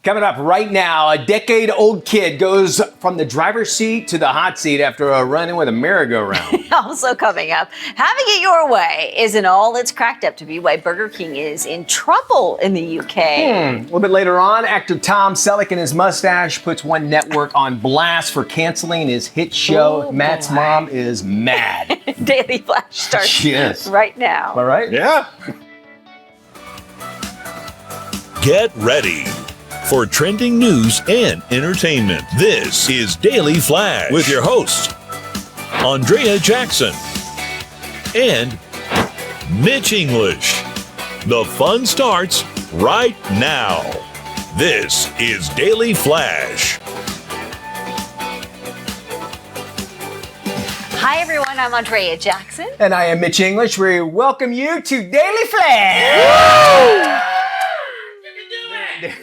Coming up right now, a decade-old kid goes from the driver's seat to the hot seat after a run-in with a merry-go-round. Also coming up, having it your way isn't all it's cracked up to be. Why Burger King is in trouble in the UK. A little bit later on, actor Tom Selleck and his mustache puts one network on blast for canceling his hit show. Oh, Matt's boy. mom is mad. Daily Flash starts Yes. right now. All right? Yeah. Get ready for trending news and entertainment. This is Daily Flash with your host, Andrea Jackson and Mitch English. The fun starts right now. This is Daily Flash. Hi, everyone. I'm Andrea Jackson. And I am Mitch English. We welcome you to Daily Flash.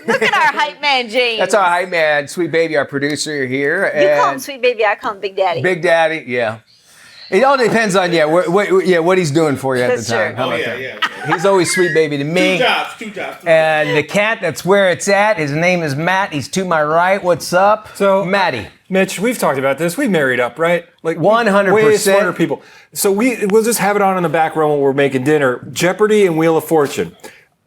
Look at our hype man, James. That's our hype man, Sweet Baby, our producer here. You call him and Sweet Baby, I call him Big Daddy. Big Daddy, yeah. It all depends on what he's doing for you at That's the time. true. How Oh, about yeah, that? yeah. He's always Sweet Baby to me. Two jobs. And the cat, that's where it's at. His name is Matt. He's to my right. What's up? So, Matty. Mitch, we've talked about this. We married up, right? Like 100%. Way smarter people. So we'll just have it on in the back row when we're making dinner. Jeopardy and Wheel of Fortune.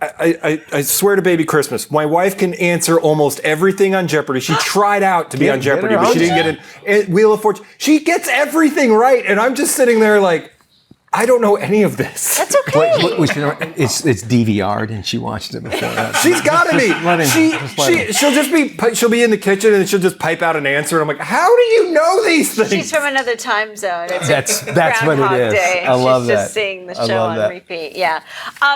I swear to baby Christmas, my wife can answer almost everything on Jeopardy. She tried out to be on Jeopardy, but she didn't get in. Wheel of Fortune. She gets everything right, and I'm just sitting there like, I don't know any of this. That's okay. It's DVR'd and she watched it before that. She's got to be. She'll be in the kitchen and she'll just pipe out an answer. And I'm like, how do you know these things? She's from another time zone. That's what it Groundhog is. Day. I love She's that. just seeing the I show love on that. repeat. Yeah.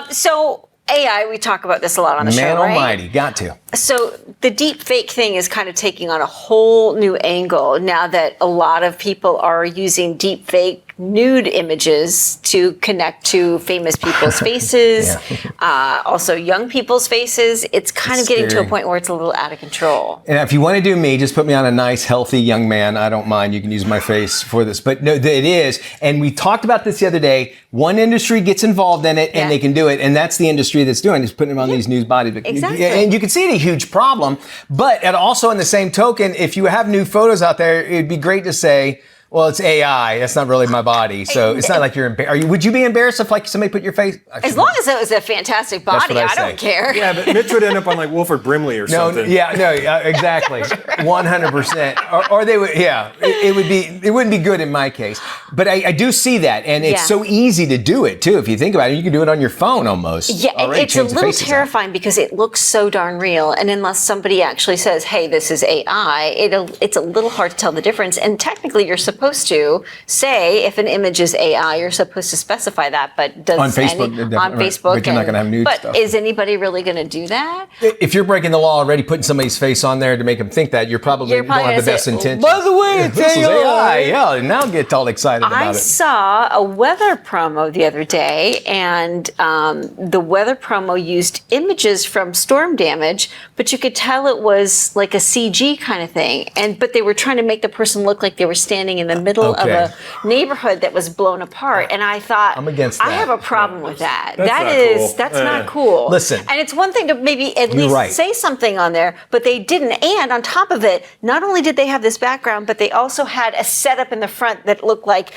So AI, we talk about this a lot on the show, Man right? almighty, got to. So the deep fake thing is kind of taking on a whole new angle now that a lot of people are using deep fake nude images to connect to famous people's faces, also young people's faces. It's kind of getting to a scary. point where it's a little out of control. And if you want to do me, just put me on a nice, healthy young man. I don't mind. You can use my face for this. But no, it is. And we talked about this the other day. One industry gets involved in it and they can do it. And that's the industry that's doing it, is putting them on these news bodies. Exactly. And you can see it a huge problem. But also in the same token, if you have new photos out there, it'd be great to say, well, it's AI. That's not really my body. So it's not like you're embarrassed. Would you be embarrassed if like somebody put your face? As long as it was a fantastic body, what I I don't say. care. Yeah, but Mitch would end up on like Wilford Brimley or something. Exactly. 100%. Or they would, it wouldn't be good in my case. But I do see that. And it's so easy to do it too. If you think about it, you can do it on your phone almost. Yeah, Already it's a change the little faces out. terrifying because it looks so darn real. And unless somebody actually says, hey, this is AI, it's a little hard to tell the difference. And technically, you're supposed to say if an image is AI, you're supposed to specify that. But does On Facebook, on Facebook, but you're not going to have nude but stuff. is anybody really going to do that? If you're breaking the law already, putting somebody's face on there to make them think that, you probably don't have the gonna best say, intentions. by the way, it's This is AI. Yeah, now get all excited about I it. saw a weather promo the other day, and the weather promo used images from storm damage, but you could tell it was like a CG kind of thing. But they were trying to make the person look like they were standing in the middle of a neighborhood that was blown apart. And I thought, I'm against I that. have a problem with that. That's Not cool. Listen. And it's one thing to maybe at least right. say something on there, but they didn't. And on top of it, not only did they have this background, but they also had a setup in the front that looked like,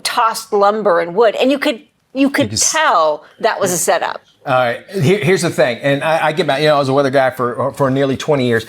tossed lumber and wood. And you could tell that was a setup. All right. Here's the thing, and I get back. I was a weather guy for nearly 20 years.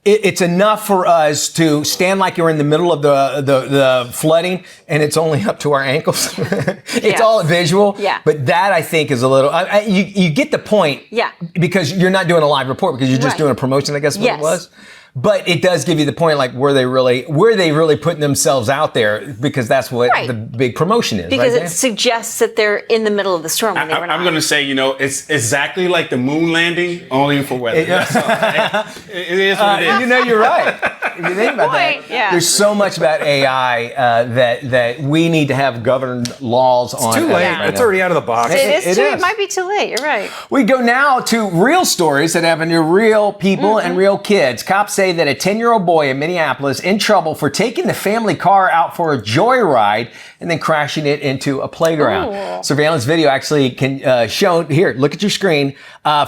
It's enough for us to stand like you're in the middle of the flooding, and it's only up to our ankles. It's all visual. Yeah. But that, I think, is a little. You get the point. Yeah. Because you're not doing a live report, because you're just doing a promotion. I guess what it was. But it does give you the point, like, were they really putting themselves out there? Because that's what the big promotion is. Because right it suggests that they're in the middle of the storm when they were not. I'm going to say, it's exactly like the moon landing, only for weather. It is what it is. You're right. If you think about Point, that, yeah. there's so much about AI that we need to have governed laws on. Too late. right It's now. already out of the box. It is It too. is. It might be too late. You're right. We go now to real stories that happen to real people and real kids. Cops say that a 10-year-old boy in Minneapolis in trouble for taking the family car out for a joyride and then crashing it into a playground. Ooh. Surveillance video actually can show, here, look at your screen,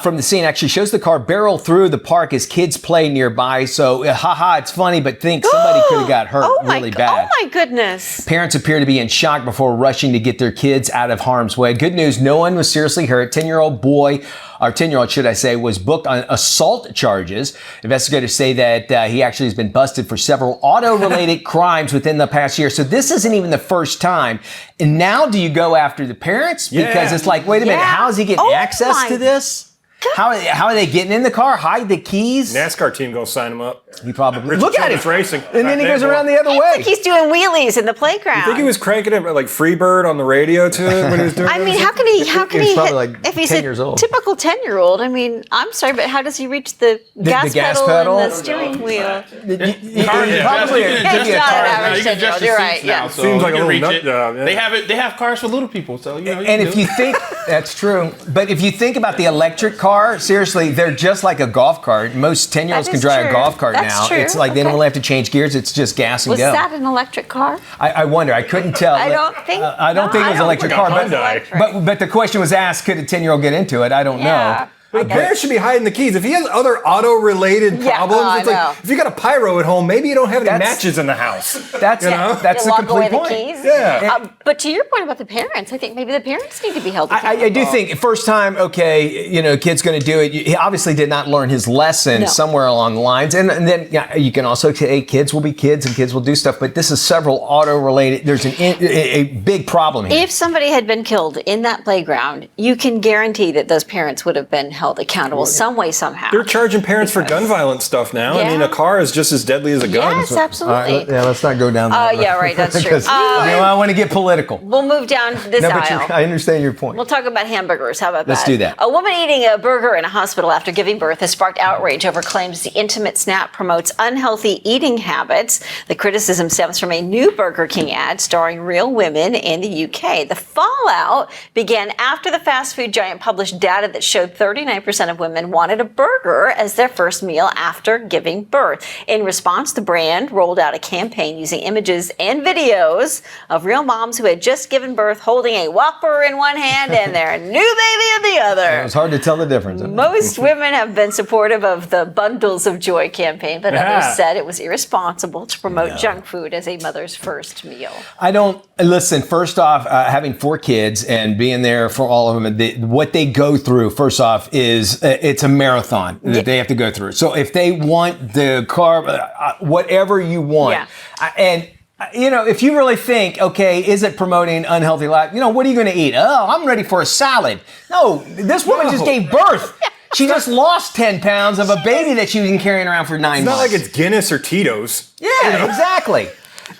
from the scene actually shows the car barrel through the park as kids play nearby. So, haha, it's funny, but think somebody could have got hurt really bad. Oh my goodness. Parents appear to be in shock before rushing to get their kids out of harm's way. Good news, no one was seriously hurt. 10-year-old boy, or 10-year-old should I say, was booked on assault charges. Investigators say that he actually has been busted for several auto-related crimes within the past year. So this isn't even the first time. And now do you go after the parents? Because it's like, wait a minute, Yeah. how is he getting Oh access my to this? How are they getting in the car? Hide the keys? NASCAR team gonna sign him up. He probably Richard look at Childress him Racing. and then he goes around the other I way. think he's doing wheelies in the playground. I think he was cranking it like Freebird on the radio to it when he was doing I it. mean, how can he He's probably hit, like if he's 10 a years old. typical 10-year-old? I mean, I'm sorry, but how does he reach the gas gas pedal pedal? and the steering wheel? Probably Probably a- Yeah, he's a not car. an average You can 10-year-old. adjust the You're seats right. now, Yeah. so Seems like you a can little reach nut it. job, yeah. They have cars for little people, so you know. And if you think that's true, but if you think about the electric car, seriously, they're just like a golf cart. Most 10-year-olds That can is drive a true. golf cart That's now. true. It's like they don't Okay. really have to change gears. It's just gas and Was go. that an electric car? I wonder. I couldn't tell. I don't think. I don't think it was an electric car. think it was Hyundai. electric. But the question was asked: could a 10-year-old get into it? I don't Yeah. know. But parents should be hiding the keys. If he has other auto-related Yeah, problems, I it's like know. if you got a pyro at home, maybe you don't have any That's- matches in the house. That's You know? that's They the lock away complete the point. keys. Yeah. But to your point about the parents, I think maybe the parents need to be held accountable. I do think first time, okay, kid's going to do it. He obviously did not learn his lesson No. somewhere along the lines. And then you can also say kids will be kids and kids will do stuff. But this is several auto-related. There's a big problem here. If somebody had been killed in that playground, you can guarantee that those parents would have been held accountable some way, somehow. They're charging parents for gun violence stuff now. I mean, Yeah. a car is just as deadly as a gun. Yes, so- absolutely. let's not go down that road. yeah, right, that's true. Because, I want to get political. We'll move down this No, but aisle. I understand your point. We'll talk about hamburgers. How about that? Let's do that. A woman eating a burger in a hospital after giving birth has sparked outrage over claims the intimate snack promotes unhealthy eating habits. The criticism stems from a new Burger King ad starring real women in the UK. The fallout began after the fast food giant published data that showed 39% of women wanted a burger as their first meal after giving birth. In response, the brand rolled out a campaign using images and videos of real moms who had just given birth holding a Whopper in one hand and their new baby in the other. It was hard to tell the difference. Most women have been supportive of the Bundles of Joy campaign, but others said it was irresponsible to promote junk food as a mother's first meal. I don't listen. First off, having 4 kids and being there for all of them, what they go through. First off, is it's a marathon that they have to go through. So if they want the carb, whatever you want, and. If you really think, okay, is it promoting unhealthy life? What are you going to eat? Oh, I'm ready for a salad. No, this woman just gave birth. She just lost 10 pounds of a baby that she was carrying around for 9 It's months. not like it's Guinness or Tito's. Yeah, exactly.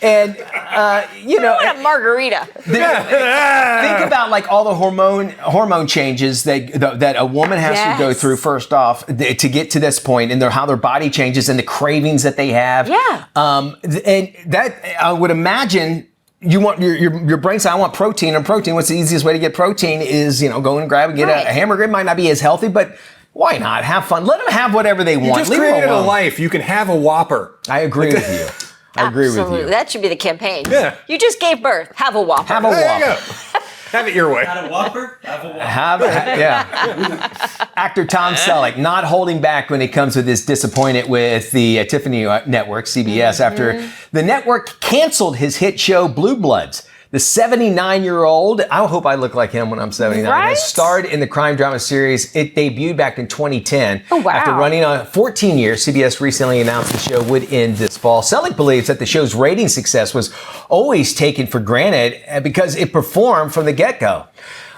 And, I want a margarita. think about like all the hormone changes that a woman has to go Yes. through first off to get to this point, and how their body changes and the cravings that they have. Yeah. And that I would imagine. You want your brain says, I want protein, and protein. What's the easiest way to get protein is go and grab and get a hamburger. It might not be as healthy, but why not have fun? Let them have whatever they You want. just Leave them created a alone. life. You can have a Whopper. I agree with you. I agree with Absolutely. you. That should be the campaign. Yeah. You just gave birth. Have a Whopper. Have a There you Whopper. go. Have it your way. a Whopper? Have a Whopper. Yeah. Actor Tom Selleck not holding back when it comes to this disappointed with the Tiffany network, CBS, after the network canceled his hit show Blue Bloods. The 79-year-old, I hope I look like him when I'm 79, Right? has starred in the crime drama series. It debuted back in 2010. Oh, wow. After running on 14 years, CBS recently announced the show would end this fall. Selleck believes that the show's rating success was always taken for granted because it performed from the get-go.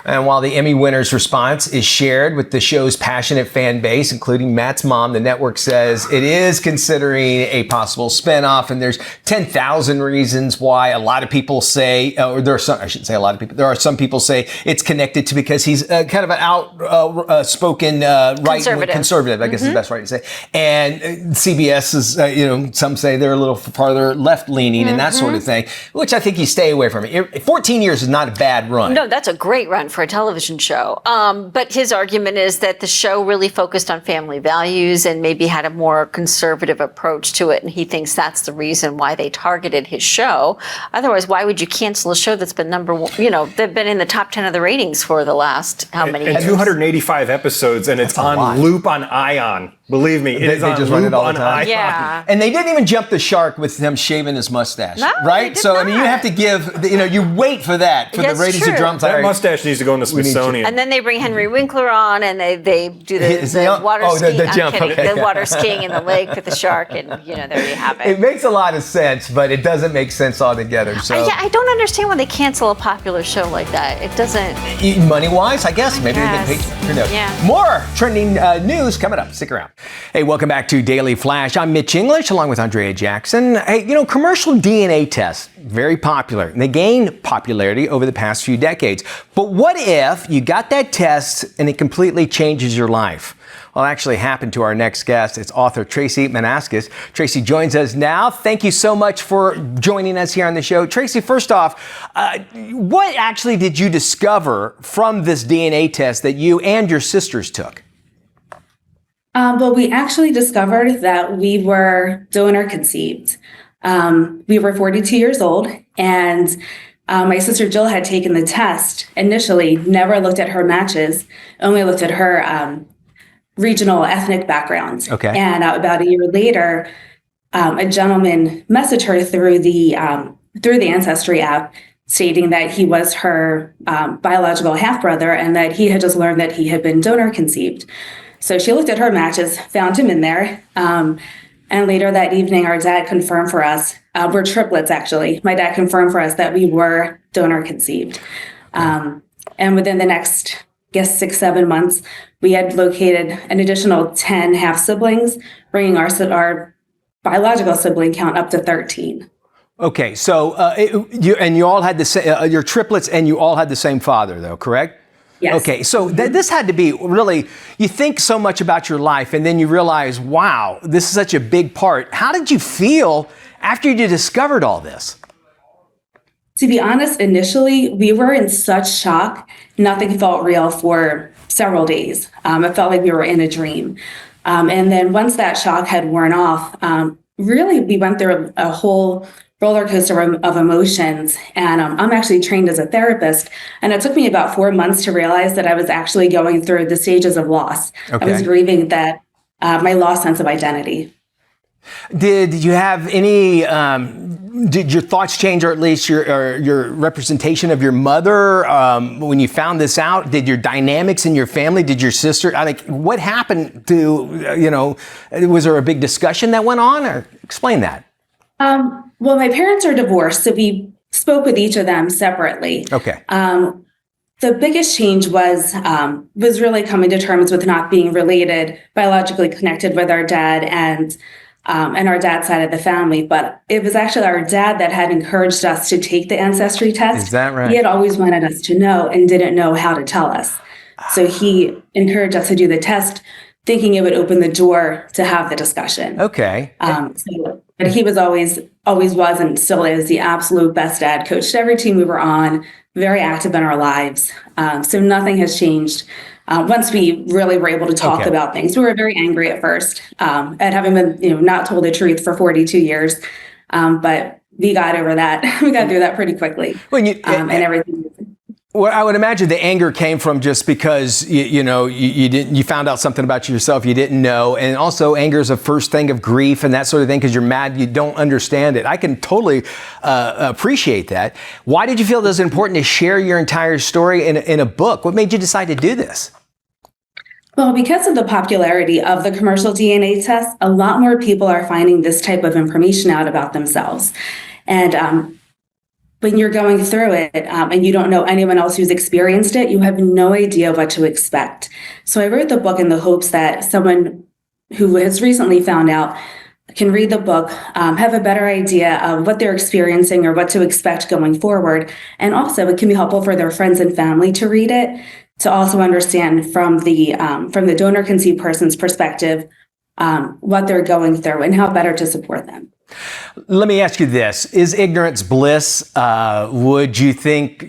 And while the Emmy winner's response is shared with the show's passionate fan base, including Matt's mom, the network says it is considering a possible spinoff. And there's 10,000 reasons why. A lot of people say, or there are some, I shouldn't say a lot of people, there are some people say it's connected to because he's kind of an outspoken right conservative, I guess is the best right to say. And CBS is, some say they're a little farther left leaning and that sort of thing, which I think you stay away from. 14 years is not a bad run. No, that's a great run for a television show. But his argument is that the show really focused on family values and maybe had a more conservative approach to it. And he thinks that's the reason why they targeted his show. Otherwise, why would you cancel a show that's been number one? They've been in the top 10 of the ratings for the last how many years? And 285 episodes, and it's on loop on Ion. Believe me, it is on just run loop it all the on time. Ion. Yeah. And they didn't even jump the shark with him shaving his mustache, No, right? they did So, I mean, you not. have to give, you wait for that, for Yes, the ratings true. to drum. That mustache needs to go in the Smithsonian. And then they bring Henry Winkler on, and they do Is he the on? water Oh, the skiing. jump, I'm kidding. okay. The water skiing in the lake with the shark, and there you have It it. makes a lot of sense, but it doesn't make sense altogether. So, I don't understand why they cancel a popular show like that. It doesn't. money-wise, I guess, maybe they get paid. Who knows? Yeah. More trending news coming up. Stick around. Hey, welcome back to Daily Flash. I'm Mitch English, along with Andrea Jackson. Hey, commercial DNA tests, very popular. And they gained popularity over the past few decades. But what if you got that test and it completely changes your life? Well, it actually happened to our next guest. It's author Tracy Manaskis. Tracy joins us now. Thank you so much for joining us here on the show. Tracy, first off, what actually did you discover from this DNA test that you and your sisters took? Well, we actually discovered that we were donor conceived. We were 42 years old, and my sister Jill had taken the test initially, never looked at her matches, only looked at her regional ethnic background. Okay. And about a year later, a gentleman messaged her through the Ancestry app, stating that he was her biological half-brother and that he had just learned that he had been donor conceived. So she looked at her matches, found him in there, and later that evening, our dad confirmed for us, we're triplets actually, my dad confirmed for us that we were donor conceived. And within the next, 6-7 months, we had located an additional 10 half-siblings, bringing our biological sibling count up to 13. Okay, so you all had the same, you're triplets and you all had the same father though, correct? Yes. Okay, so this had to be really, you think so much about your life and then you realize, wow, this is such a big part. How did you feel after you discovered all this? To be honest, initially, we were in such shock. Nothing felt real for several days. It felt like we were in a dream. And then once that shock had worn off, really, we went through a whole roller coaster of emotions. And I'm actually trained as a therapist. And it took me about 4 months to realize that I was actually going through the stages of loss. Okay. I was grieving that my lost sense of identity. Did you have any, did your thoughts change, or at least your representation of your mother when you found this out? Did your dynamics in your family, did your sister, what happened to, was there a big discussion that went on, or explain that? Well, my parents are divorced, so we spoke with each of them separately. Okay. The biggest change was really coming to terms with not being related, biologically connected with our dad and our dad's side of the family. But it was actually our dad that had encouraged us to take the ancestry test. Is that right? He had always wanted us to know and didn't know how to tell us. So he encouraged us to do the test, thinking it would open the door to have the discussion. Okay. But he was always was and still is the absolute best dad, coached every team we were on, very active in our lives. So nothing has changed. Once we really were able to talk Okay. about things, we were very angry at first at having been, not told the truth for 42 years. But we got over that. We got through that pretty quickly. And everything. Well, I would imagine the anger came from just because you found out something about yourself you didn't know, and also anger is a first thing of grief and that sort of thing because you're mad you don't understand it. I can totally appreciate that. Why did you feel it was important to share your entire story in a book? What made you decide to do this? Well, because of the popularity of the commercial DNA test, a lot more people are finding this type of information out about themselves. And when you're going through it and you don't know anyone else who's experienced it, you have no idea what to expect. So I wrote the book in the hopes that someone who has recently found out can read the book, have a better idea of what they're experiencing or what to expect going forward. And also it can be helpful for their friends and family to read it, to also understand from the donor conceived person's perspective what they're going through and how better to support them. Let me ask you this. Is ignorance bliss? Would you think,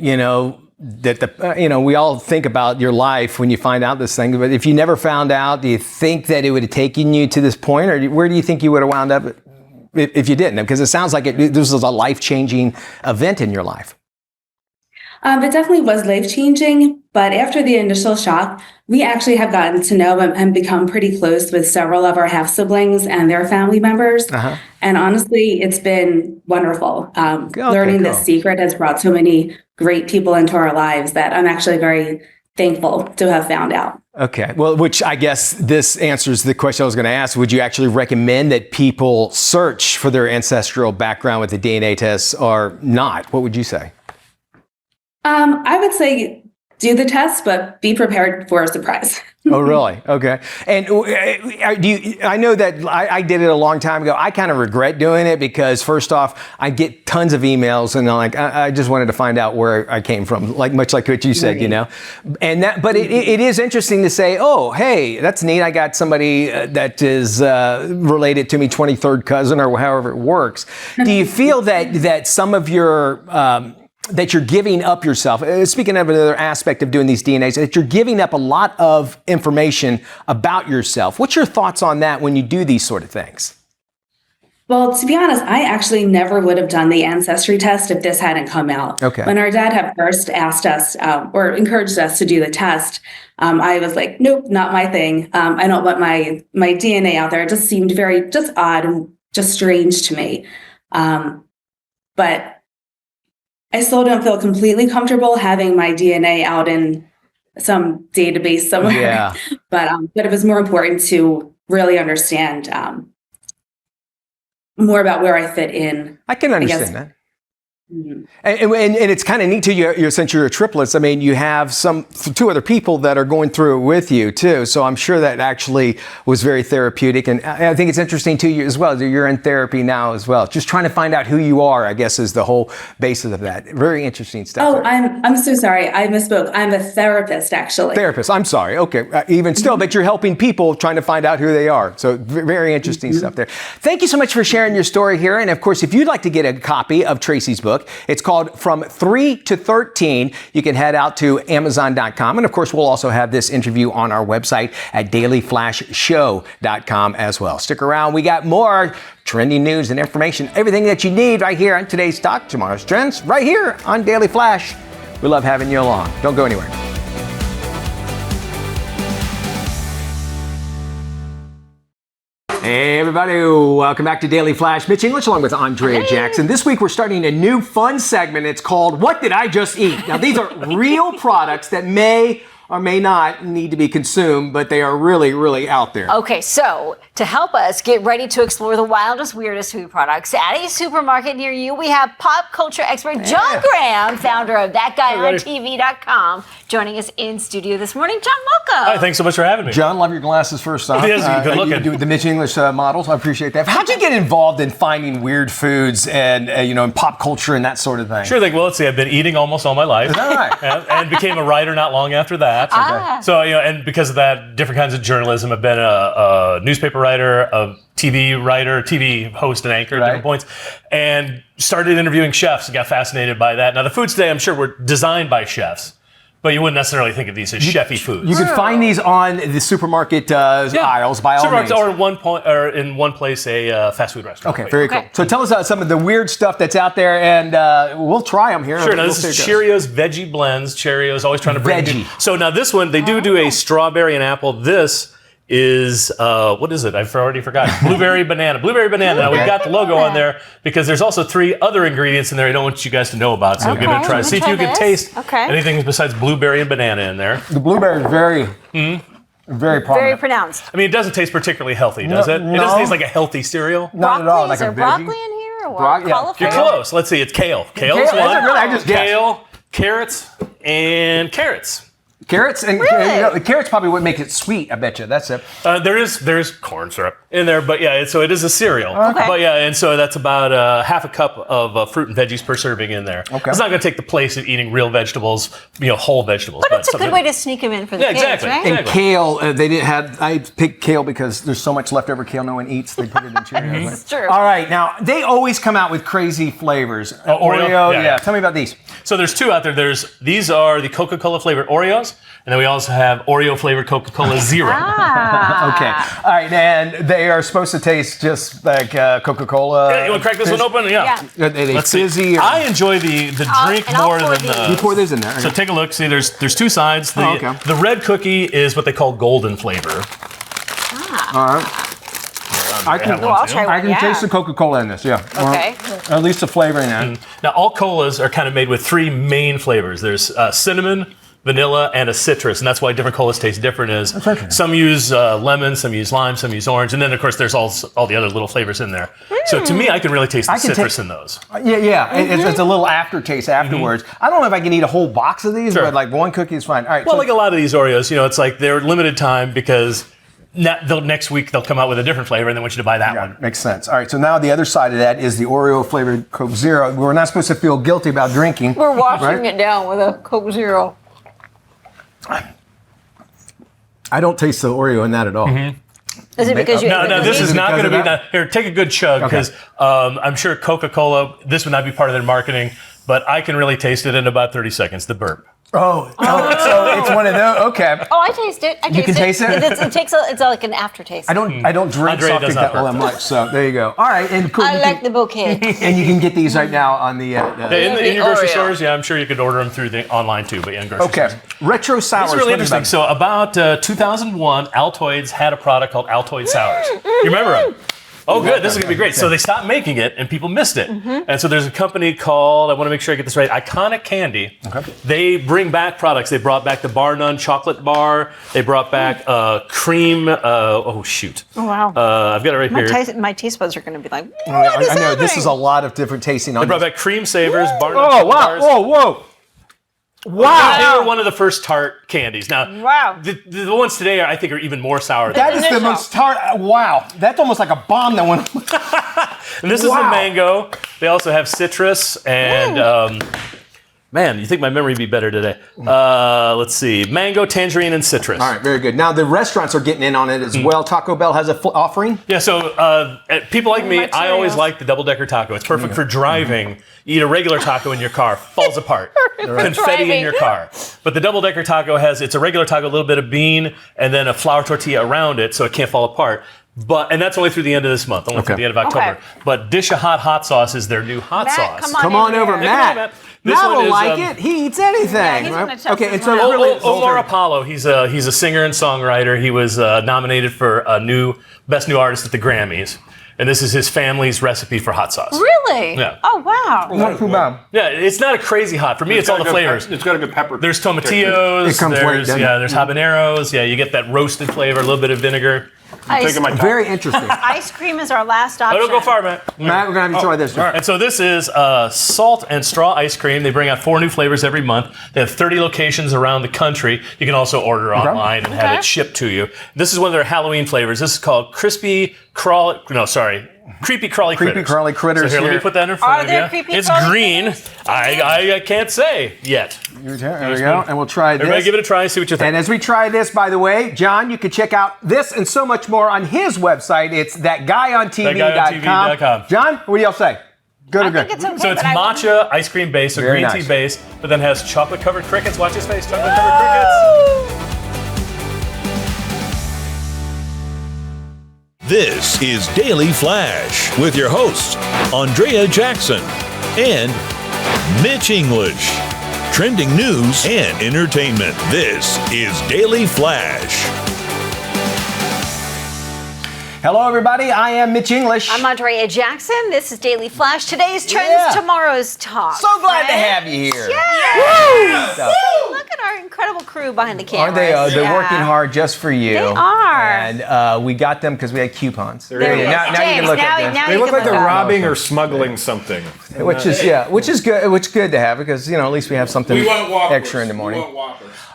that we all think about your life when you find out this thing, but if you never found out, do you think that it would have taken you to this point, or where do you think you would have wound up if you didn't? Because it sounds like this was a life-changing event in your life. It definitely was life-changing, but after the initial shock, we actually have gotten to know and become pretty close with several of our half-siblings and their family members. And honestly, it's been wonderful. Learning this secret has brought so many great people into our lives that I'm actually very thankful to have found out. Okay. Well, which I guess this answers the question I was going to ask. Would you actually recommend that people search for their ancestral background with the DNA tests or not? What would you say? I would say do the test, but be prepared for a surprise. Oh, really? Okay. And I know that I did it a long time ago. I kind of regret doing it because first off, I get tons of emails and I'm like, I just wanted to find out where I came from, much like what you said, And but it is interesting to say, oh, hey, that's neat. I got somebody that is related to me, 23rd cousin or however it works. Do you feel that some of your that you're giving up yourself, speaking of another aspect of doing these DNAs, that you're giving up a lot of information about yourself? What's your thoughts on that when you do these sort of things? Well, to be honest, I actually never would have done the ancestry test if this hadn't come out. Okay. When our dad had first asked us or encouraged us to do the test, I was like, nope, not my thing. I don't want my DNA out there. It just seemed very odd and just strange to me. But I still don't feel completely comfortable having my DNA out in some database somewhere. Yeah. But it was more important to really understand more about where I fit in. I can understand that. Mm-hmm. And it's kind of neat too. Since you're triplets, I mean, you have two other people that are going through it with you too. So I'm sure that actually was very therapeutic. And I think it's interesting too as well. You're in therapy now as well. Just trying to find out who you are, I guess, is the whole basis of that. Very interesting stuff. Oh, I'm so sorry. I misspoke. I'm a therapist, actually. Therapist. I'm sorry. Okay. Even still, but you're helping people trying to find out who they are. So very interesting stuff there. Thank you so much for sharing your story here. And of course, if you'd like to get a copy of Tracy's book, it's called From 3 to 13. You can head out to Amazon.com. And of course, we'll also have this interview on our website at dailyflashshow.com as well. Stick around. We got more trending news and information, everything that you need right here on today's talk, tomorrow's trends, right here on Daily Flash. We love having you along. Don't go anywhere. Hey everybody, welcome back to Daily Flash. Mitch English along with Andrea Jackson. This week we're starting a new fun segment. It's called What Did I Just Eat? Now these are real products that may or may not need to be consumed, but they are really, really out there. Okay, so to help us get ready to explore the wildest, weirdest food products at a supermarket near you, we have pop culture expert John Graham, founder of ThatGuyOnTV.com, joining us in studio this morning. John, welcome. Hi, thanks so much for having me. John, love your glasses first off. Yes, good looking. You do the Mitch English models. I appreciate that. How'd you get involved in finding weird foods and, in pop culture and that sort of thing? Sure thing. Well, let's see. I've been eating almost all my life. Is that right? and became a writer not long after that. So, and because of that, different kinds of journalism. I've been a newspaper writer, a TV writer, TV host and anchor at different points, and started interviewing chefs and got fascinated by that. Now, the foods today, I'm sure, were designed by chefs, but you wouldn't necessarily think of these as chefy foods. You can find these on the supermarket aisles by all means. Or in one place, a fast food restaurant. Okay, very cool. So tell us some of the weird stuff that's out there, and we'll try them here. Sure. Now this is Cheerios Veggie Blends. Cheerios always trying to bring veggie. So now this one, they do a strawberry and apple. This is what is it? I've already forgotten. Blueberry banana. Blueberry banana. Now we've got the logo on there because there's also 3 other ingredients in there I don't want you guys to know about. So we'll give it a try. See if you can taste anything besides blueberry and banana in there. The blueberry is very prominent. Very pronounced. I mean, it doesn't taste particularly healthy, does it? No. It doesn't taste like a healthy cereal. Not at all. Like a broccoli in here? Yeah. cauliflower. You're close. Let's see. It's kale. Kale's Kale, is one. it really? I just guessed. Kale, carrots, and carrots. Carrots and Really? the carrots probably would make it sweet. I bet you. That's it. There's corn syrup in there, but yeah, so it is a cereal. Okay. But yeah, and so that's about half a cup of fruit and veggies per serving in there. Okay. It's not going to take the place of eating real vegetables, whole vegetables. But it's a good something- way to sneak them in for the Yeah, kids, exactly. right? And kale, they didn't have. I picked kale because there's so much leftover kale no one eats. They put it in Cheerios. It's true. All right, now they always come out with crazy flavors. Oreo? Yeah. Yeah. Tell me about these. So there's two out there. These are the Coca-Cola flavored Oreos, and then we also have Oreo flavored Coca-Cola Zero. Okay. All right, and they are supposed to taste just like Coca-Cola. Yeah, you want to crack this one open? Yeah. Are they Let's see. fizzy? Or... I enjoy the drink and I'll more pour than these. the. You pour those in there. So take a look. See, there's two sides. The, Oh, okay. the red cookie is what they call golden flavor. All right. I can, Well, I'll try one. I can taste the Coca-Cola in this, yeah. Okay. At least the flavor in that. Now, all colas are kind of made with three main flavors. There's cinnamon, vanilla, and a citrus, and that's why different colas taste different. Is okay. some use lemon, some use lime, some use orange, and then of course there's all the other little flavors in there. So to me, I can really taste the can citrus ta- in those. Yeah. It's a little aftertaste afterwards. I don't know if I can eat a whole box of these, Sure. but like one cookie is fine. All right. Well, so- like a lot of these Oreos, it's like they're limited time because next week they'll come out with a different flavor, and they want you to buy that one. Makes sense. All right, so now the other side of that is the Oreo flavored Coke Zero. We're not supposed to feel guilty about drinking. We're washing right? it down with a Coke Zero. I don't taste the Oreo in that at all. Is it because you? No, this is not because going to of be that? that. Here, take a good chug because I'm sure Coca-Cola, this would not be part of their marketing, but I can really taste it in about 30 seconds, the burp. So it's one of those. Okay. Oh, I taste it. I taste can taste it? It's like an aftertaste. I don't drink Andrea soft does drink not that all that burp. much. So there you go. All right, and cool. I like the bouquet. And you can get these right now on the. In your grocery Oreo. stores, yeah, I'm sure you could order them through the online too, but yeah, in grocery Okay. stores. Retro sours. It's really what is interesting. that? So about 2001, Altoids had a product called Altoid Sours. You remember them? Oh, good. This is going to be great. So they stopped making it, and people missed it. And so there's a company called, I want to make sure I get this right, Iconic Candy. Okay. They bring back products. They brought back the Bar None chocolate bar. They brought back cream. Oh, shoot. Oh, wow. I've got it right here. My taste buds are going to be like, I know this is a lot of different tasting on They brought this. back cream savers, Bar None Oh chocolate wow! bars. Whoa! They were one of the first tart candies. Now, Wow. the ones today I think are even more sour. That than is the most tart. Wow, that's almost like a bomb that went. And this is the Wow. mango. They also have citrus and man, you think my memory would be better today? Let's see, mango, tangerine, and citrus. All right, very good. Now the restaurants are getting in on it as well. Taco Bell has a offering. Yeah, so people like me, I always like the double-decker taco. It's perfect for driving. You eat a regular taco in your car, falls apart. Confetti in driving. your car. But the double-decker taco it's a regular taco, a little bit of bean, and then a flour tortilla around it so it can't fall apart. And that's only through the end of this month, only through the end of October. Okay. But Dish a Hot sauce is their new hot sauce. Come on over, in here. Matt. This Matt one will is, like it. He eats anything. he's right? gonna test Okay, this and so one out. really, Omar Apollo, he's a singer and songwriter. He was nominated for a Best New Artist at the Grammys. And this is his family's recipe for hot sauce. Really? Yeah. Oh, wow. not too bad. Yeah, it's not a crazy hot. For me, it's all the flavors. It's got a good pepper. There's tomatillos. It comes late, there's doesn't it? there's habaneros. Yeah, you get that roasted flavor, a little bit of vinegar. Taking my time. Very interesting. Ice cream is our last option. Oh, don't go far, Matt. Matt, we're gonna have you try this. And so this is salt and straw ice cream. They bring out 4 new flavors every month. They have 30 locations around the country. You can also order online and have it shipped to you. This is one of their Halloween flavors. This is called Creepy Crawly Critters. Creepy Crawly Critters So here, let me here. put that in front Are of there you. creepy It's crawly green. critters? I can't say yet. There we go. And we'll try Everybody this. give it a try. See what you think. And as we try this, by the way, John, you can check out this and so much more on his website. It's thatguyontv.com. thatguyontv.com. John, what do y'all say? Good or I think good? it's okay. So it's but I wouldn't- matcha ice cream base, so Very green tea nice. base, but then has chocolate covered crickets. Watch his face, chocolate covered crickets. This is Daily Flash with your hosts, Andrea Jackson and Mitch English. Trending news and entertainment. This is Daily Flash. Hello, everybody. I am Mitch English. I'm Andrea Jackson. This is Daily Flash. Today's trends, Yeah. tomorrow's talk. so glad to Right? have you here. Yes. Woo! See, look at our incredible crew behind the cameras. Aren't they? They're working hard just for you. They are. And we got them because we had coupons. There it is. Now you can look at them. They look like they're robbing or smuggling something. Which is good. Which is good to have because at least we have something extra in the morning.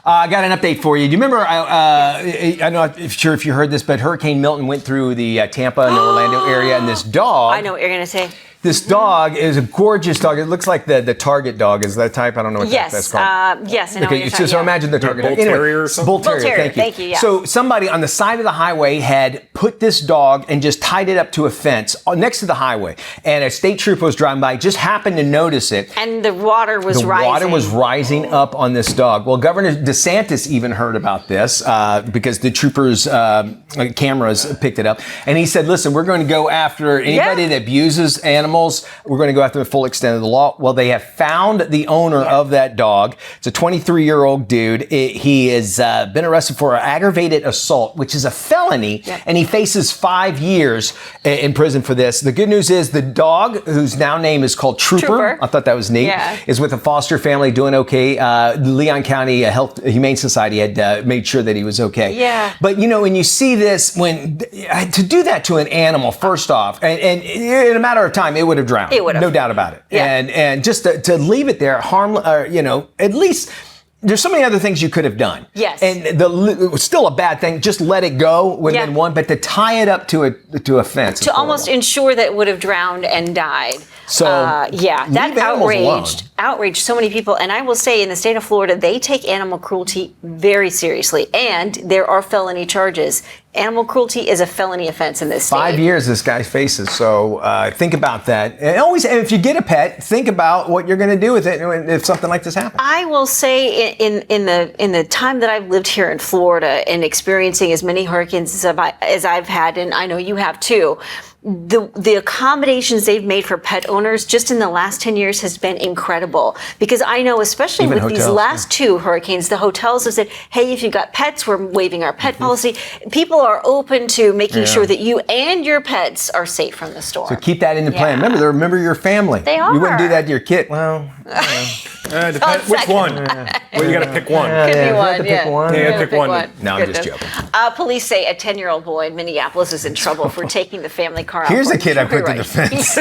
I got an update for you. Do you remember? I'm not sure if you heard this, but Hurricane Milton went through the Tampa and Orlando area, and this dog. I know what you're gonna say. This dog is a gorgeous dog. It looks like the Target dog. Is that type? I don't know what that's called. Yes, I know. Okay, so imagine the Target dog. Bull Terrier or something? Bull Terrier, thank you, yeah. So somebody on the side of the highway had put this dog and just tied it up to a fence next to the highway. And a state trooper was driving by, just happened to notice it. And the water was rising. The water was rising up on this dog. Well, Governor DeSantis even heard about this because the troopers' cameras picked it up. And he said, listen, we're going to go after anybody that abuses animals. We're going to go after the full extent of the law. Well, they have found the owner of that dog. It's a 23-year-old dude. He has been arrested for aggravated assault, which is a felony, and he faces 5 years in prison for this. The good news is the dog, whose now name is called Trooper. I thought that was neat, is with a foster family doing okay. Leon County Humane Society had made sure that he was okay. Yeah. But, when you see this, to do that to an animal, first off, and in a matter of time, it would have drowned. It would have. No doubt about it. Yeah. And just to leave it there, at least there's so many other things you could have done. Yes. And still a bad thing. Just let it go within one, but to tie it up to a fence. To almost ensure that it would have drowned and died. So that outraged so many people. And I will say, in the state of Florida, they take animal cruelty very seriously, and there are felony charges. Animal cruelty is a felony offense in this state. 5 years this guy faces. So think about that. And if you get a pet, think about what you're going to do with it if something like this happens. I will say, in the time that I've lived here in Florida and experiencing as many hurricanes as I've had, and I know you have too, the accommodations they've made for pet owners just in the last 10 years has been incredible. Because I know, especially even with hotels, these last two hurricanes, the hotels have said, hey, if you've got pets, we're waiving our pet policy. People are open to making sure that you and your pets are safe from the storm. So keep that in the plan. Remember your family. They are. You wouldn't do that to your kid. Well, depends which one. Well, you got to pick one. Could be one. Pick one. No, I'm just joking. Police say a 10-year-old boy in Minneapolis is in trouble for taking the family car out. Here's for a kid I put to joyride. the fence.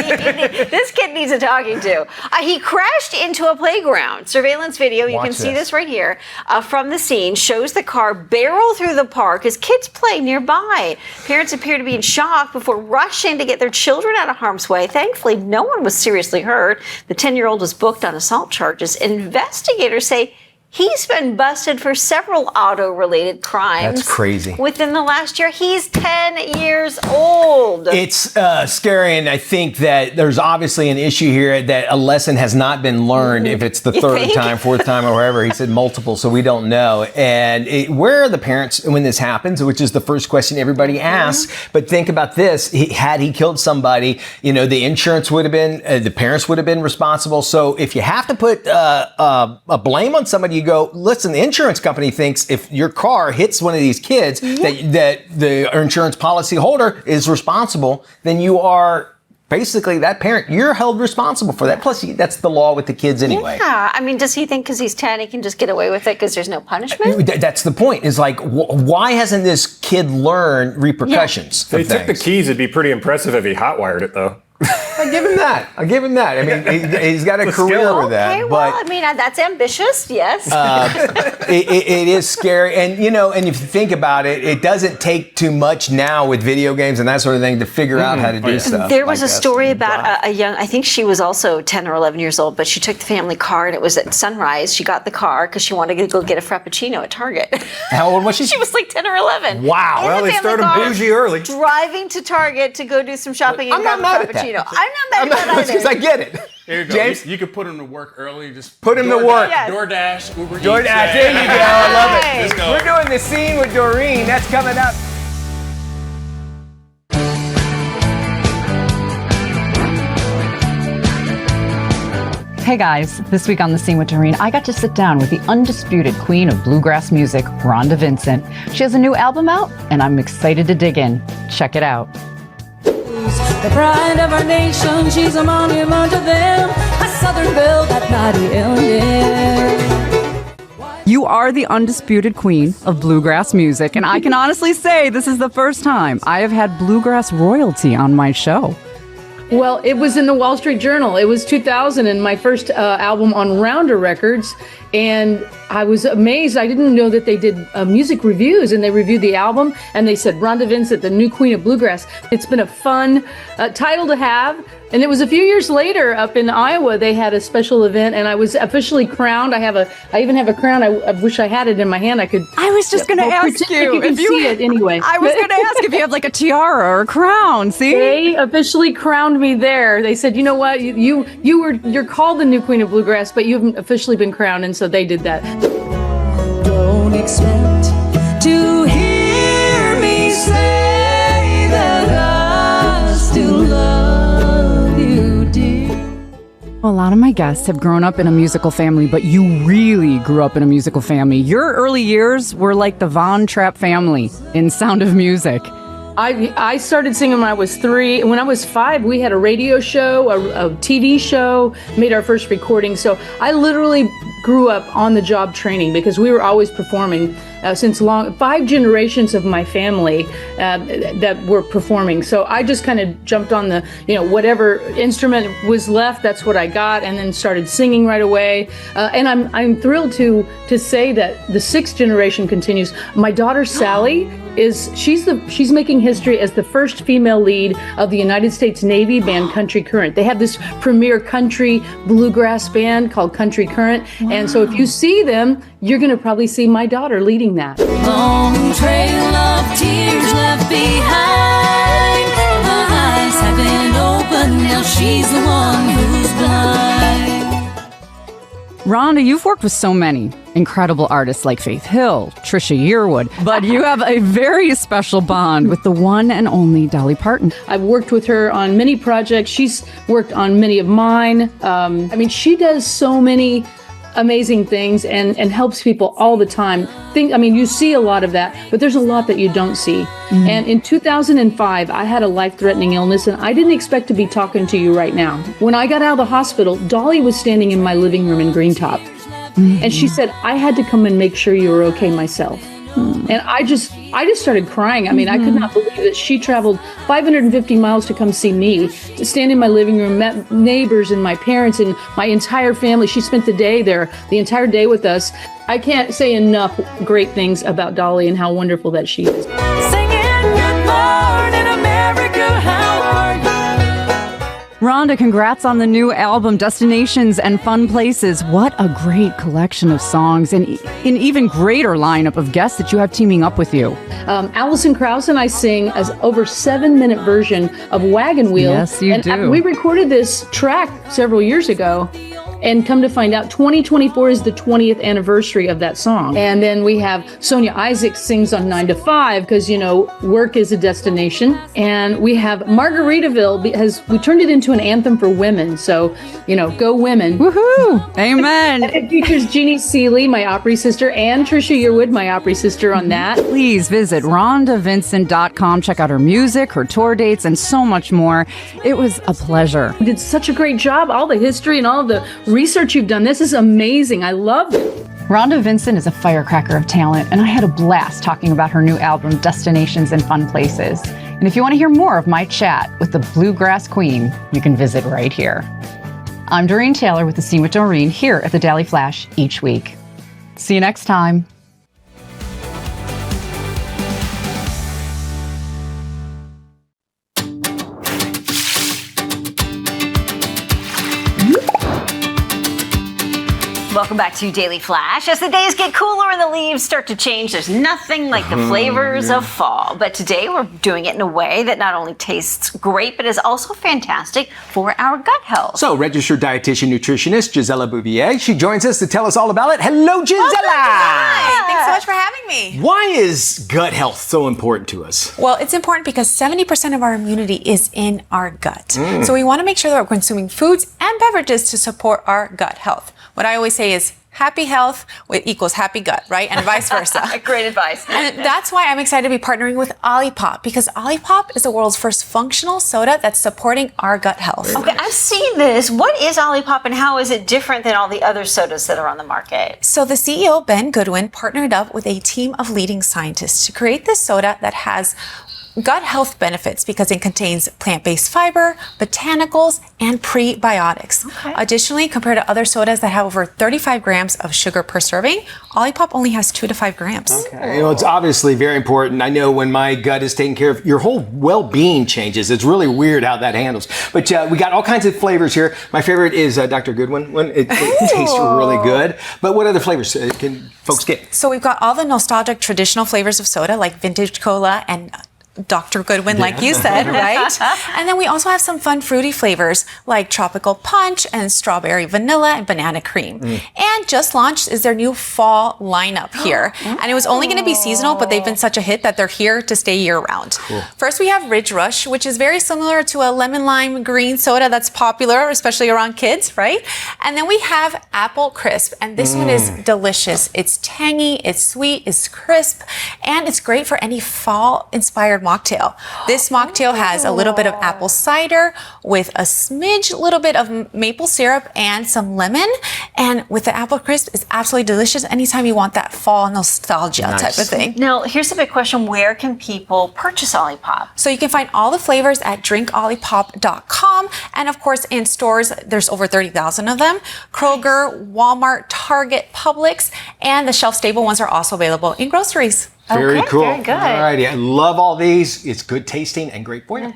This kid needs a talking to. He crashed into a playground. Surveillance video, you can see this right here, from the scene, shows the car barrel through the park as kids play nearby. Parents appear to be in shock before rushing to get their children out of harm's way. Thankfully, no one was seriously hurt. The 10-year-old was booked on assault charges. Investigators say he's been busted for several auto-related crimes. That's crazy. Within the last year. He's 10 years old. It's scary, and I think that there's obviously an issue here that a lesson has not been learned if it's the third time, fourth time, or wherever. He said multiple, so we don't know. And where are the parents when this happens, which is the first question everybody asks. But think about this. Had he killed somebody, the insurance would have been, the parents would have been responsible. So if you have to put a blame on somebody, you go, listen, the insurance company thinks if your car hits one of these kids, that the insurance policy holder is responsible, then you are basically that parent. You're held responsible for that. Plus, that's the law with the kids anyway. Yeah. I mean, does he think because he's 10 he can just get away with it because there's no punishment? That's the point. Is like, why hasn't this kid learned repercussions? If he took the keys, it'd be pretty impressive if he hotwired it, though. I give him that. I mean, he's got a career with that. Okay, well, I mean, that's ambitious, yes. It is scary. And, and if you think about it, it doesn't take too much now with video games and that sort of thing to figure out how to do stuff. There was a story about a young, I think she was also 10 or 11 years old, but she took the family car and it was at sunrise. She got the car because she wanted to go get a Frappuccino at Target. How old was she? She was like 10 or 11. Wow. Well, they started bougie early. Driving to Target to go do some shopping and grab a Frappuccino. I'm not mad at that either. Because I get it. Here you go. James? You could put him to work early. Just put him to work. Yes. DoorDash, Uber Eats. DoorDash. There you go. I love it. Let's go. We're doing the scene with Doreen. That's coming up. Hey guys, this week on The Scene with Doreen, I got to sit down with the undisputed queen of bluegrass music, Rhonda Vincent. She has a new album out, and I'm excited to dig in. Check it out. The pride of our nation, she's a monument to them, a southern belle, that mighty Indian. You are the undisputed queen of bluegrass music, and I can honestly say this is the first time I have had bluegrass royalty on my show. Well, it was in the Wall Street Journal. It was 2000 and my first album on Rounder Records. And I was amazed. I didn't know that they did music reviews, and they reviewed the album, and they said, Rhonda Vincent, the new queen of bluegrass. It's been a fun title to have. And it was a few years later up in Iowa, they had a special event, and I was officially crowned. I even have a crown. I wish I had it in my hand. I was just going to ask you if you see it anyway. I was going to ask if you have like a tiara or a crown. See, they officially crowned me there. They said, you know what, you're called the new queen of bluegrass, but you haven't officially been crowned, and so they did that. Don't expect to hear me say that I still love you, dear. Well, a lot of my guests have grown up in a musical family, but you really grew up in a musical family. Your early years were like the Von Trapp family in Sound of Music. I started singing when I was 3. When I was 5, we had a radio show, a TV show, made our first recording. So I literally grew up on the job training because we were always performing since 5 generations of my family that were performing. So I just kind of jumped on the, whatever instrument was left, that's what I got, and then started singing right away. And I'm thrilled to say that the 6th generation continues. My daughter Sally she's making history as the first female lead of the United States Navy band Country Current. They have this premier country bluegrass band called Country Current. Wow. And so if you see them, you're going to probably see my daughter leading that. Long trail of tears left behind. Her eyes have been opened, now she's the one who's blind. Rhonda, you've worked with so many incredible artists like Faith Hill, Trisha Yearwood, but you have a very special bond with the one and only Dolly Parton. I've worked with her on many projects. She's worked on many of mine. She does so many amazing things and helps people all the time. You see a lot of that, but there's a lot that you don't see. Mm-hmm. And in 2005, I had a life-threatening illness, and I didn't expect to be talking to you right now. When I got out of the hospital, Dolly was standing in my living room in Greentop. Mm-hmm. And she said, I had to come and make sure you were okay myself. Mm-hmm. And I just started crying. I could not believe that she traveled 550 miles to come see me, to stand in my living room, met neighbors and my parents and my entire family. She spent the day there, the entire day with us. I can't say enough great things about Dolly and how wonderful that she is. Singing Good Morning America, how are you? Rhonda, congrats on the new album, Destinations and Fun Places. What a great collection of songs and an even greater lineup of guests that you have teaming up with you. Alison Krauss and I sing as over 7-minute version of Wagon Wheel. Yes, you do. We recorded this track several years ago. And come to find out, 2024 is the 20th anniversary of that song. And then we have Sonia Isaacs sings on 9 to 5 because, work is a destination. And we have Margaritaville we turned it into an anthem for women. So, go women. Woohoo! Amen. And it features Jeannie Seeley, my Opry sister, and Trisha Yearwood, my Opry sister, on that. Please visit RhondaVincent.com. Check out her music, her tour dates, and so much more. It was a pleasure. You did such a great job. All the history and all the research you've done. This is amazing. I love it. Rhonda Vincent is a firecracker of talent, and I had a blast talking about her new album, Destinations and Fun Places. And if you want to hear more of my chat with the Bluegrass Queen, you can visit right here. I'm Doreen Taylor with the Scene with Doreen here at the Daily Flash each week. See you next time. Welcome back to Daily Flash. As the days get cooler and the leaves start to change, there's nothing like the flavors of fall. But today we're doing it in a way that not only tastes great, but is also fantastic for our gut health. So, registered dietitian nutritionist Gisela Bouvier, she joins us to tell us all about it. Hello, Gisela! Hi, thanks so much for having me. Why is gut health so important to us? Well, it's important because 70% of our immunity is in our gut. So we want to make sure that we're consuming foods and beverages to support our gut health. What I always say is is happy health equals happy gut, right? And vice versa. Great advice. And that's why I'm excited to be partnering with Olipop, because Olipop is the world's first functional soda that's supporting our gut health. Okay, I've seen this. What is Olipop and how is it different than all the other sodas that are on the market? So the CEO, Ben Goodwin, partnered up with a team of leading scientists to create this soda that has gut health benefits because it contains plant-based fiber, botanicals, and prebiotics. Okay. Additionally, compared to other sodas that have over 35 grams of sugar per serving, Olipop only has 2 to 5 grams. Okay. It's obviously very important. I know when my gut is taken care of, your whole well-being changes. It's really weird how that handles. But we got all kinds of flavors here. My favorite is Dr. Goodwin one. It tastes really good. But what other flavors can folks get? So we've got all the nostalgic traditional flavors of soda like vintage cola and Dr. Goodwin, like you said, right? And then we also have some fun fruity flavors like tropical punch and strawberry vanilla and banana cream. And just launched is their new fall lineup here. And it was only going to be seasonal, but they've been such a hit that they're here to stay year round. Cool. First, we have Ridge Rush, which is very similar to a lemon lime green soda that's popular, especially around kids, right? And then we have Apple Crisp, and this one is delicious. It's tangy, it's sweet, it's crisp, and it's great for any fall-inspired mocktail. This mocktail has a little bit of apple cider with a smidge, little bit of maple syrup and some lemon. And with the apple crisp, it's absolutely delicious anytime you want that fall nostalgia type of thing. Now, here's a big question. Where can people purchase Olipop? So you can find all the flavors at drinkolipop.com. And of course, in stores, there's over 30,000 of them. Kroger, Walmart, Target, Publix, and the shelf-stable ones are also available in groceries. Very cool. Very good. All righty. I love all these. It's good tasting and great for you.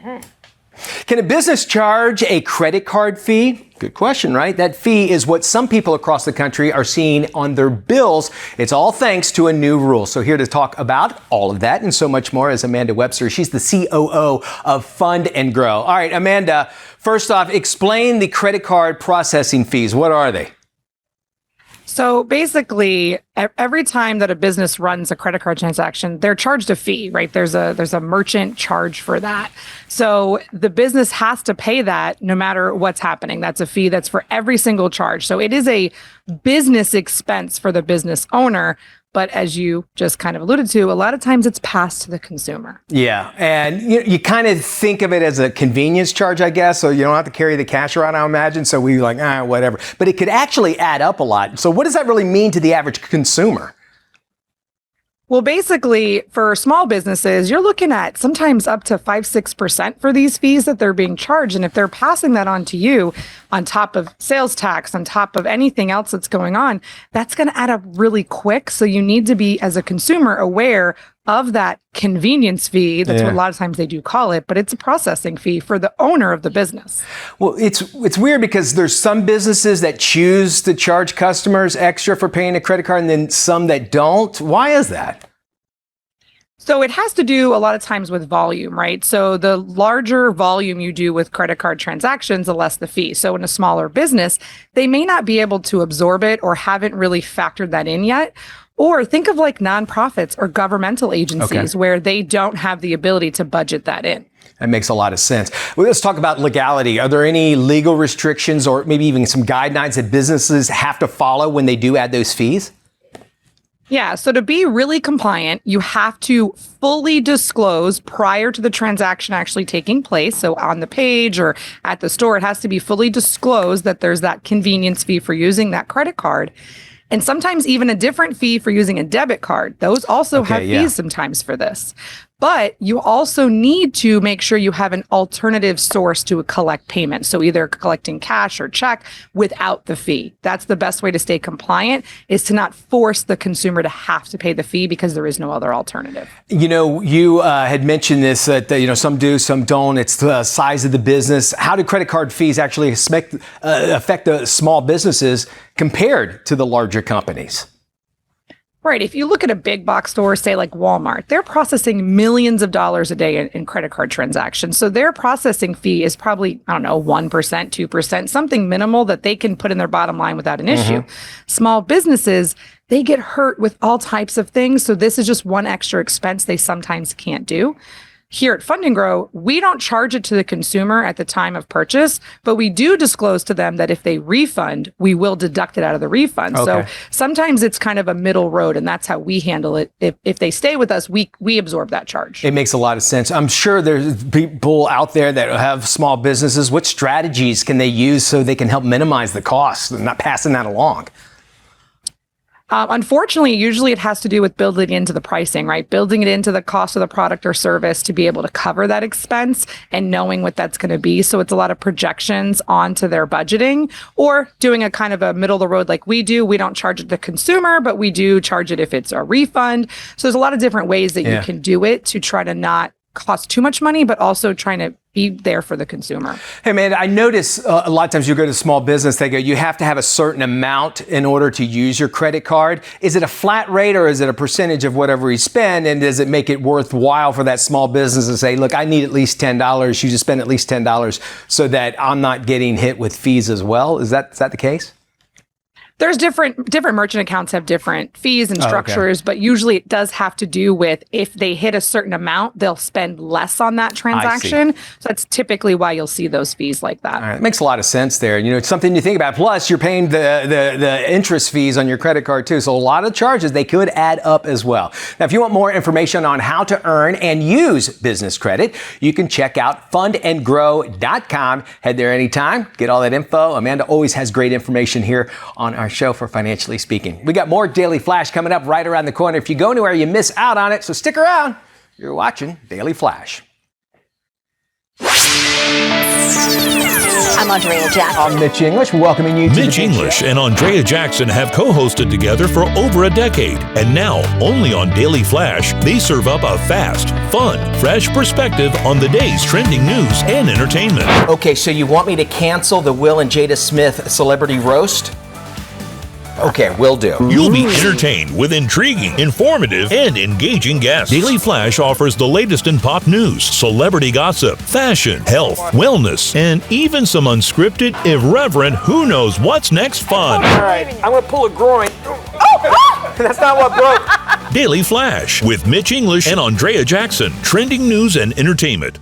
Can a business charge a credit card fee? Good question, right? That fee is what some people across the country are seeing on their bills. It's all thanks to a new rule. So here to talk about all of that and so much more is Amanda Webster. She's the COO of Fund and Grow. All right, Amanda, first off, explain the credit card processing fees. What are they? So basically, every time that a business runs a credit card transaction, they're charged a fee, right? There's a merchant charge for that. So the business has to pay that no matter what's happening. That's a fee that's for every single charge. So it is a business expense for the business owner. But as you just kind of alluded to, a lot of times it's passed to the consumer. Yeah, and you kind of think of it as a convenience charge, I guess, so you don't have to carry the cash around, I imagine, so we like, whatever. But it could actually add up a lot. So what does that really mean to the average consumer? Well, basically, for small businesses, you're looking at sometimes up to 5-6% for these fees that they're being charged. And if they're passing that on to you on top of sales tax, on top of anything else that's going on, that's going to add up really quick. So you need to be, as a consumer, aware of that convenience fee. That's what a lot of times they do call it, but it's a processing fee for the owner of the business. Well, it's weird because there's some businesses that choose to charge customers extra for paying a credit card and then some that don't. Why is that? So it has to do a lot of times with volume, right? So the larger volume you do with credit card transactions, the less the fee. So in a smaller business, they may not be able to absorb it or haven't really factored that in yet. Or think of like nonprofits or governmental agencies where they don't have the ability to budget that in. That makes a lot of sense. Well, let's talk about legality. Are there any legal restrictions or maybe even some guidelines that businesses have to follow when they do add those fees? Yeah, so to be really compliant, you have to fully disclose prior to the transaction actually taking place. So on the page or at the store, it has to be fully disclosed that there's that convenience fee for using that credit card. And sometimes even a different fee for using a debit card. Those also have fees sometimes for this. But you also need to make sure you have an alternative source to collect payment. So either collecting cash or check without the fee. That's the best way to stay compliant, is to not force the consumer to have to pay the fee because there is no other alternative. You know, you had mentioned this, that some do, some don't. It's the size of the business. How do credit card fees actually affect the small businesses compared to the larger companies? Right. If you look at a big box store, say like Walmart, they're processing millions of dollars a day in credit card transactions. So their processing fee is probably, 1%, 2%, something minimal that they can put in their bottom line without an issue. Small businesses, they get hurt with all types of things. So this is just one extra expense they sometimes can't do. here at Fund and Grow, we don't charge it to the consumer at the time of purchase, but we do disclose to them that if they refund, we will deduct it out of the refund. Okay. So sometimes it's kind of a middle road, and that's how we handle it. If they stay with us, we absorb that charge. It makes a lot of sense. I'm sure there's people out there that have small businesses. What strategies can they use so they can help minimize the costs and not passing that along? Unfortunately, usually it has to do with building into the pricing, right? Building it into the cost of the product or service to be able to cover that expense and knowing what that's going to be. So it's a lot of projections onto their budgeting, or doing a kind of a middle of the road like we do. We don't charge it to the consumer, but we do charge it if it's a refund. So there's a lot of different ways that you can do it to try to not cost too much money, but also trying to be there for the consumer. Hey, man, I notice a lot of times you go to small business, they go, you have to have a certain amount in order to use your credit card. Is it a flat rate or is it a percentage of whatever you spend? And does it make it worthwhile for that small business to say, look, I need at least $10. You just spend at least $10 so that I'm not getting hit with fees as well? Is that the case? There's different merchant accounts have different fees and structures, but usually it does have to do with if they hit a certain amount, they'll spend less on that transaction. So that's typically why you'll see those fees like that. All right. It makes a lot of sense there. You know, it's something to think about. Plus, you're paying the interest fees on your credit card too. So a lot of charges, they could add up as well. Now, if you want more information on how to earn and use business credit, you can check out fundandgrow.com. Head there anytime. Get all that info. Amanda always has great information here on our show for Financially Speaking. We got more Daily Flash coming up right around the corner. If you go anywhere, you miss out on it. So stick around. You're watching Daily Flash. I'm Andrea Jackson. I'm Mitch English, welcoming you to Mitch English and Andrea Jackson have co-hosted together for over a decade. And now, only on Daily Flash, they serve up a fast, fun, fresh perspective on the day's trending news and entertainment. Okay, so you want me to cancel the Will and Jada Smith celebrity roast? Okay, will do. You'll be entertained with intriguing, informative, and engaging guests. Daily Flash offers the latest in pop news, celebrity gossip, fashion, health, wellness, and even some unscripted, irreverent, who knows what's next fun. All right, I'm going to pull a groin. Oh, that's not what broke. Daily Flash with Mitch English and Andrea Jackson. Trending news and entertainment.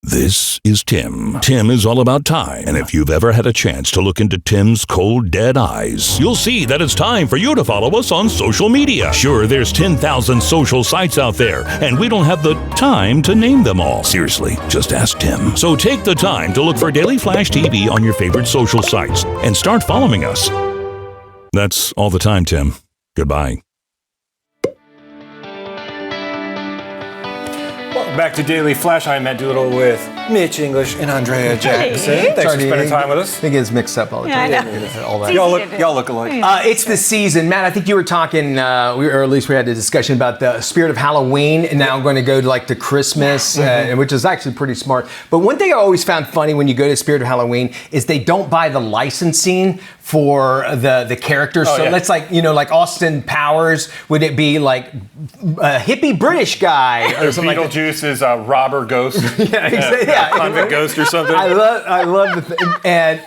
This is Tim. Tim is all about time, and if you've ever had a chance to look into Tim's cold, dead eyes, you'll see that it's time for you to follow us on social media. Sure, there's 10,000 social sites out there, and we don't have the time to name them all. Seriously, just ask Tim. So take the time to look for Daily Flash TV on your favorite social sites, and start following us. That's all the time, Tim. Goodbye. Back to Daily Flash. I'm Matt Doolittle with Mitch English and Andrea Jackson. Thanks for spending time with us. I think it's mixed up all the time. All that. Y'all look alike. It's the season. Matt, I think you were talking, or at least we had a discussion about the spirit of Halloween, and now I'm going to go to like to Christmas, which is actually pretty smart. But one thing I always found funny when you go to Spirit of Halloween is they don't buy the licensing for the characters. So that's like, like Austin Powers, would it be like a hippie British guy or something? Beetlejuice is a robber ghost. Convict ghost or something. I love the thing. And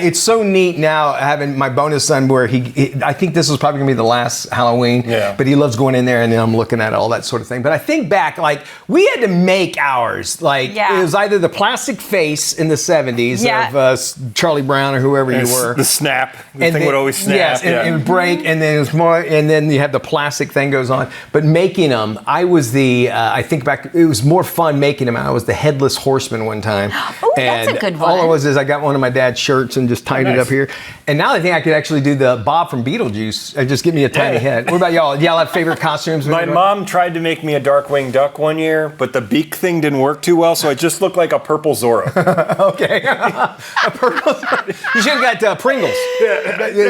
it's so neat now having my bonus son where I think this was probably going to be the last Halloween, but he loves going in there and then I'm looking at all that sort of thing. But I think back, like, we had to make ours. Like, it was either the plastic face in the 70s of Charlie Brown or whoever you were. The snap. The thing would always snap. Yes, and it would break, and then it was more, and then you have the plastic thing goes on. But making them, I was I think back, it was more fun making them. I was the headless horseman one time. Oh, that's a good one. All it was is I got one of my dad's shirts and just tied it up here. And now I think I could actually do the Bob from Beetlejuice. Just give me a tiny head. What about y'all? Y'all have favorite costumes? My mom tried to make me a Darkwing Duck one year, but the beak thing didn't work too well, so I just looked like a purple Zorro. Okay. A purple Zorro. You should have got Pringles. The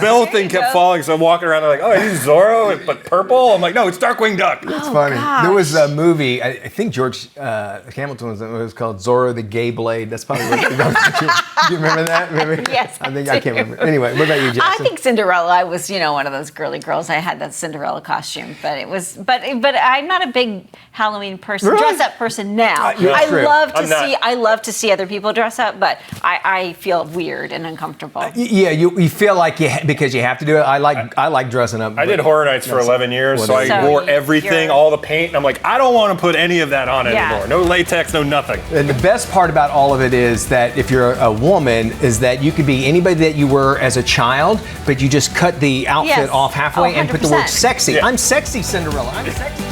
bell thing kept falling, so I'm walking around and I'm like, oh, he's Zorro, but purple? I'm like, no, it's Darkwing Duck. That's funny. Gosh. There was a movie, I think George Hamilton was in it. was called Zorro the Gay Blade. That's probably what you remember that? Remember? Yes, I can't remember. Anyway, what about you, Jackson? I think Cinderella. I was, one of those girly girls. I had that Cinderella costume, but but I'm not a big Halloween person, Really? dress up person now. I love to see other people dress up, but I feel weird and uncomfortable. Yeah, you feel like because you have to do it. I like dressing up. I did Horror Nights for 11 years, so I wore everything, all the paint, and I'm like, I don't want to put any of that on anymore. No latex, no nothing. And the best part about all of it is that if you're a woman, is that you could be anybody that you were as a child, but you just cut the outfit off halfway and put the word sexy. Yeah. I'm sexy, Cinderella. I'm sexy.